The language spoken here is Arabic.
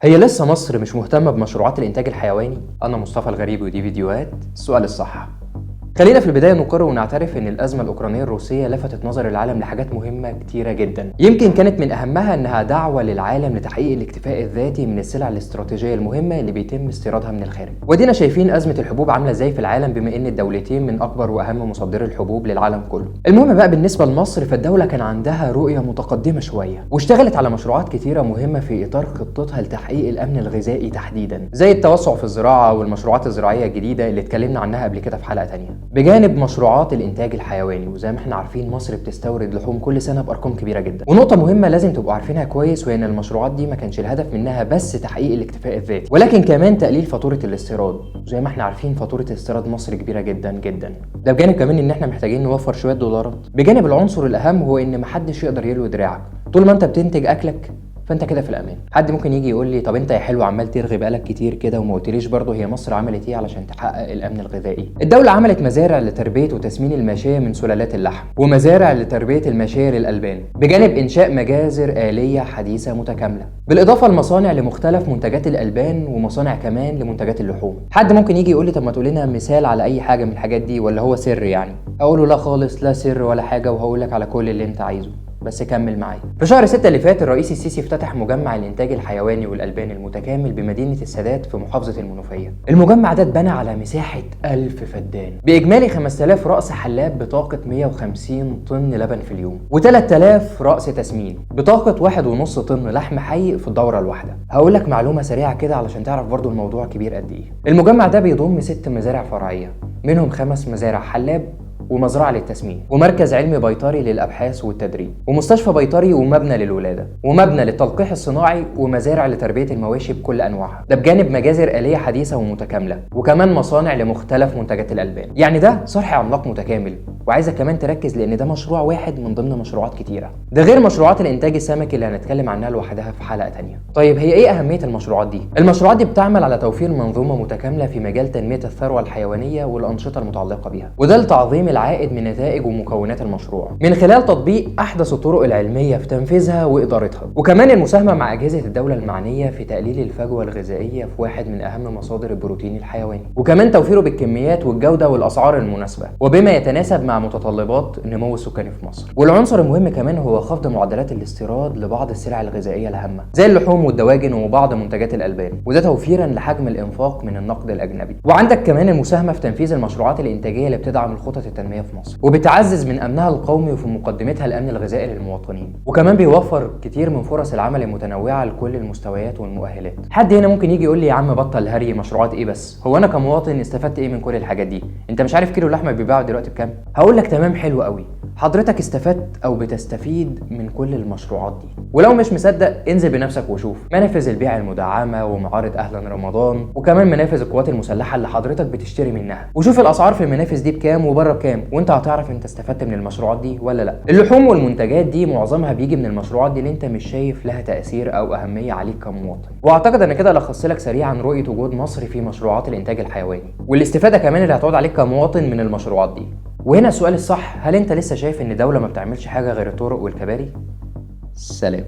هي لسه مصر مش مهتمة بمشروعات الإنتاج الحيواني؟ أنا مصطفى الغريب ودي فيديوهات السؤال الصح. خلينا في البداية نقر ونعترف إن الأزمة الأوكرانية الروسية لفتت نظر العالم لحاجات مهمة كتيرة جدا، يمكن كانت من أهمها إنها دعوة للعالم لتحقيق الاكتفاء الذاتي من السلع الاستراتيجية المهمة اللي بيتم استيرادها من الخارج. ودينا شايفين أزمة الحبوب عاملة إزاي في العالم، بما إن الدولتين من أكبر وأهم مصدري الحبوب للعالم كله. المهم بقى بالنسبة لمصر، فالدولة كان عندها رؤية متقدمة شوية، واشتغلت على مشروعات كتيرة مهمة في إطار خطتها لتحقيق الأمن الغذائي تحديدا، زي التوسع في الزراعة والمشروعات الزراعية الجديدة اللي اتكلمنا عنها قبل كده في حلقة تانية، بجانب مشروعات الانتاج الحيواني. وزي ما احنا عارفين مصر بتستورد لحوم كل سنه بارقام كبيره جدا. ونقطه مهمه لازم تبقوا عارفينها كويس، وهي ان المشروعات دي ما كانش الهدف منها بس تحقيق الاكتفاء الذاتي، ولكن كمان تقليل فاتوره الاستيراد. زي ما احنا عارفين فاتوره استيراد مصر كبيره جدا جدا، ده بجانب كمان ان احنا محتاجين نوفر شويه دولارات. بجانب العنصر الاهم هو ان محدش يقدر يلوي دراعك طول ما انت بتنتج اكلك، فانت كده في الامان. حد ممكن يجي يقول لي طب انت يا حلو عمال ترغي بقالك كتير كده وما قلتليش برضه هي مصر عملت ايه علشان تحقق الامن الغذائي؟ الدوله عملت مزارع لتربيه وتسمين الماشيه من سلالات اللحم، ومزارع لتربيه الماشيه للالبان، بجانب انشاء مجازر آلية حديثه متكامله، بالاضافه لمصانع لمختلف منتجات الالبان، ومصانع كمان لمنتجات اللحوم. حد ممكن يجي يقول لي طب ما تقول لنا مثال على اي حاجه من الحاجات دي، ولا هو سر يعني؟ اقول له لا خالص، لا سر ولا حاجه، وهقول لك على كل اللي انت عايزه، بس كمل معايا. في شهر 6 اللي فات الرئيس السيسي افتتح مجمع الانتاج الحيواني والالبان المتكامل بمدينه السادات في محافظه المنوفيه. المجمع ده اتبنى على مساحه 1000 فدان، باجمالي 5000 راس حلاب بطاقه 150 طن لبن في اليوم، و3000 راس تسمين بطاقه 1.5 طن لحم حي في الدوره الواحده. هقول لك معلومه سريعه كده علشان تعرف برضو الموضوع كبير قد ايه. المجمع ده بيضم 6 مزارع فرعيه، منهم 5 مزارع حلاب، ومزرعة للتسمين، ومركز علمي بيطري للأبحاث والتدريب، ومستشفى بيطري، ومبنى للولادة، ومبنى للتلقيح الصناعي، ومزارع لتربية المواشي بكل أنواعها، ده بجانب مجازر آلية حديثة ومتكاملة، وكمان مصانع لمختلف منتجات الألبان. يعني ده صرح عملاق متكامل. وعايزك كمان تركز لأن ده مشروع واحد من ضمن مشروعات كتيرة، ده غير مشروعات الإنتاج السمكي اللي هنتكلم عنها لوحدها في حلقة تانية. طيب هي إيه أهمية المشروعات دي؟ المشروعات دي بتعمل على توفير منظومة متكاملة في مجال تنمية الثروة الحيوانية والأنشطة المتعلقة بها، وده لتعظيم العائد من نتائج ومكونات المشروع من خلال تطبيق احدث الطرق العلميه في تنفيذها وادارتها، وكمان المساهمه مع اجهزه الدوله المعنيه في تقليل الفجوه الغذائيه في واحد من اهم مصادر البروتين الحيواني، وكمان توفيره بالكميات والجوده والاسعار المناسبه وبما يتناسب مع متطلبات النمو السكاني في مصر. والعنصر المهم كمان هو خفض معدلات الاستيراد لبعض السلع الغذائيه الهامه زي اللحوم والدواجن وبعض منتجات الالبان، وده توفيرا لحجم الانفاق من النقد الاجنبي. وعندك كمان المساهمه في تنفيذ المشروعات الانتاجيه اللي بتدعم الخطط التنميه في مصر، وبتعزز من امنها القومي، وفي مقدمتها الامن الغذائي للمواطنين، وكمان بيوفر كتير من فرص العمل المتنوعه لكل المستويات والمؤهلات. حد هنا ممكن يجي يقول لي يا عم بطل هري، مشروعات ايه بس؟ هو انا كمواطن استفدت ايه من كل الحاجات دي؟ انت مش عارف كيلو اللحمه بيباع دلوقتي بكام؟ هقول لك تمام، حلو قوي، حضرتك استفدت او بتستفيد من كل المشروعات دي. ولو مش مصدق انزل بنفسك وشوف منافذ البيع المدعمه ومعارض اهلا رمضان، وكمان منافذ القوات المسلحه اللي حضرتك بتشتري منها، وشوف الاسعار في المنافذ دي بكام وبره بكام، وانت هتعرف انت استفدت من المشروعات دي ولا لا. اللحوم والمنتجات دي معظمها بيجي من المشروعات دي اللي انت مش شايف لها تاثير او اهميه عليك كمواطن. واعتقد ان كده لخصت لك سريعا رؤيه وجود مصر في مشروعات الانتاج الحيواني، والاستفاده كمان اللي هتعود عليك كمواطن من المشروعات دي. وهنا السؤال الصح، هل انت لسه شايف ان الدوله ما بتعملش حاجه غير الطرق والكباري؟ سلام.